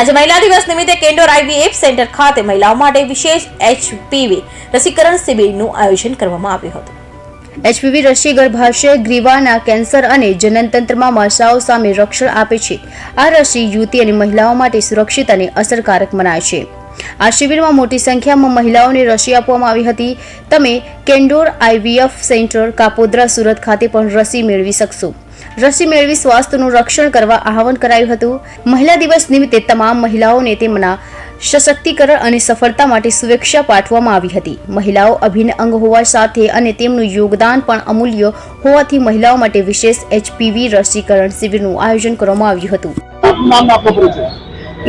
આજે મહિલા દિવસ નિમિત્તે કેન્ડોર IVF સેન્ટર ખાતે મહિલાઓ માટે વિશેષ HPV રસીકરણ શિબિરનું આયોજન કરવામાં આવ્યું હતું। HPV રસી ગર્ભાશય ગ્રીવાના કેન્સર અને જનનતંત્રમાં મસાઓ સામે રક્ષણ આપે છે। આ રસી યુવતી અને મહિલાઓ માટે સુરક્ષિત અને અસરકારક મનાય છે। આ શિબિરમાં મોટી સંખ્યામાં મહિલાઓને રસી આપવામાં આવી હતી। તમે Candor IVF centre Kapodra Surat ખાતે પણ રસી મેળવી શકશો। રસી મેળવી સ્વાસ્થ્યનું રક્ષણ કરવા આહવાન કરાયું હતું। મહિલા દિવસ નિમિત્તે તમામ મહિલાઓને તેમના સશક્તિકરણ અને સફળતા માટે શુભેચ્છા પાઠવવામાં આવી હતી। મહિલાઓ અભિન્ન અંગ હોવા સાથે અને તેમનું યોગદાન પણ અમૂલ્ય હોવાથી મહિલાઓ માટે વિશેષ HPV રસીકરણ શિબિરનું આયોજન કરવામાં આવ્યું હતું।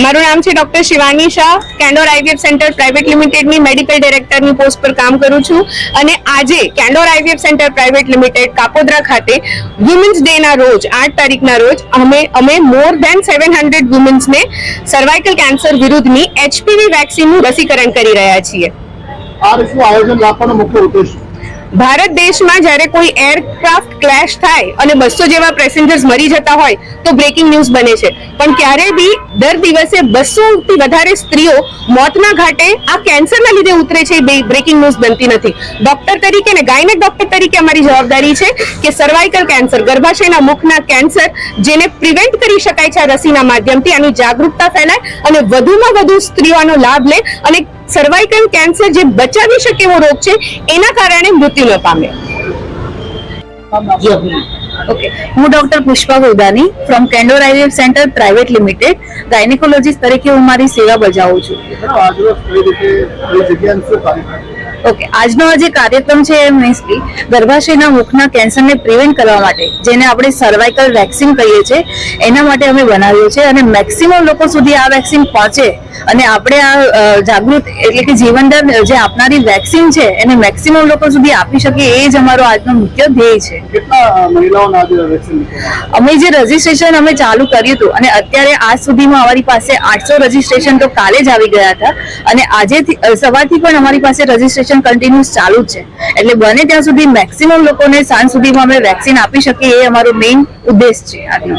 મારું નામ છે doctor Shivani Shah. Candor IVF centre private limited ની મેડિકલ ડાયરેક્ટરની પોસ્ટ પર કામ કરું છું અને આજે Candor IVF centre private limited Kapodra ખાતે વુમેન્સ ડે ના રોજ 8 તારીખના રોજ અમે મોર ધેન 700 વુમેન્સને સર્વાઇકલ કેન્સર વિરુદ્ધની HPV વેક્સિનનું રસીકરણ કરી રહ્યા છીએ। આ રીતનું આયોજન રાખવાનો મુખ્ય ઉદ્દેશ ભારત દેશમાં જ્યારે કોઈ એરક્રાફ્ટ ક્લેશ થાય અને 200 જેવા પેસેન્જર્સ મરી જતા હોય તો બ્રેકિંગ ન્યૂઝ બને છે, પણ ક્યારે બી દર દિવસે 200 થી વધારે સ્ત્રીઓ મોતના ઘાટે આ કેન્સરના લીધે ઉતરે છે, બ્રેકિંગ ન્યૂઝ બનતી નથી। ડોક્ટર તરીકે અને ગાયનેક ડોક્ટર તરીકે અમારી જવાબદારી છે કે સર્વાઇકલ કેન્સર, ગર્ભાશયના મુખના કેન્સર જેને પ્રિવેન્ટ કરી શકાય છે આ રસીના માધ્યમથી, આની જાગૃતતા ફેલાય અને વધુમાં વધુ સ્ત્રીઓ આનો લાભ લે અને સર્વાઇકલ કેન્સર જે બચાવી શકે એવો રોગ છે એના કારણે મૃત્યુ ન પામે। ઓકે, હું doctor Pushpa Godani from Candor IVF centre private limited gynaecologist તરીકે હું મારી સેવા બજાવું છું। ઓકે, આજનો જે કાર્યક્રમ છે એ મીન્સલી ગર્ભાશયના મુખના કેન્સરને પ્રિવેન્ટ કરવા માટે, જેને આપણે સર્વાઇકલ વેક્સિન કહીએ છીએ, એના માટે અમે બનાવ્યો છે અને મેક્સિમમ લોકો સુધી આ વેક્સિન પહોંચે અને આપણે આ જાગૃત એટલે કે જીવનદર જે આપનારી વેક્સિન છે એને મેક્સિમમ લોકો સુધી આપી શકીએ, એ જ અમારો આજનો મુખ્ય ધ્યેય છે। અમે જે રજીસ્ટ્રેશન અમે ચાલુ કર્યું હતું અને અત્યારે આજ સુધીમાં અમારી પાસે 800 રજીસ્ટ્રેશન તો કાલે જ આવી ગયા હતા અને આજે સવારથી પણ અમારી પાસે રજીસ્ટ્રેશન કન્ટિન્યુઅસ ચાલુ જ છે, એટલે બને ત્યાં સુધી મેક્સિમમ લોકોને સાંજ સુધીમાં અમે વેક્સિન આપી શકીએ, એ અમારો મેઇન ઉદ્દેશ છે આજનો।